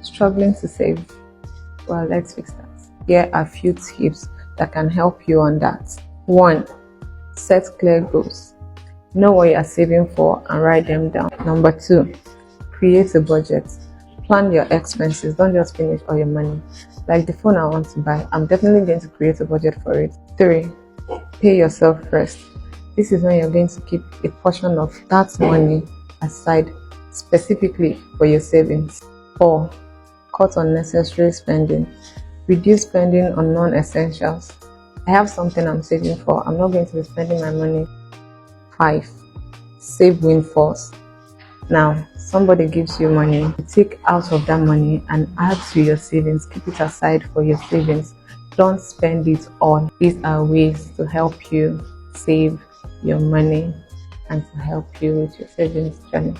Struggling to save? Well, let's fix that. Here are a few tips that can help you on that. 1. Set clear goals. Know what you are saving for and write them down. Number 2. Create a budget. Plan your expenses. Don't just finish all your money. Like the phone I want to buy, I'm definitely going to create a budget for it. 3. Pay yourself first. This is when you're going to keep a portion of that money aside specifically for your savings. 4. Cut unnecessary spending. Reduce spending on non-essentials. I have something I'm saving for. I'm not going to be spending my money. 5. Save windfalls. Now, somebody gives you money, you take out of that money and add to your savings. Keep it aside for your savings. Don't spend it all. These are ways to help you save your money and to help you with your savings journey.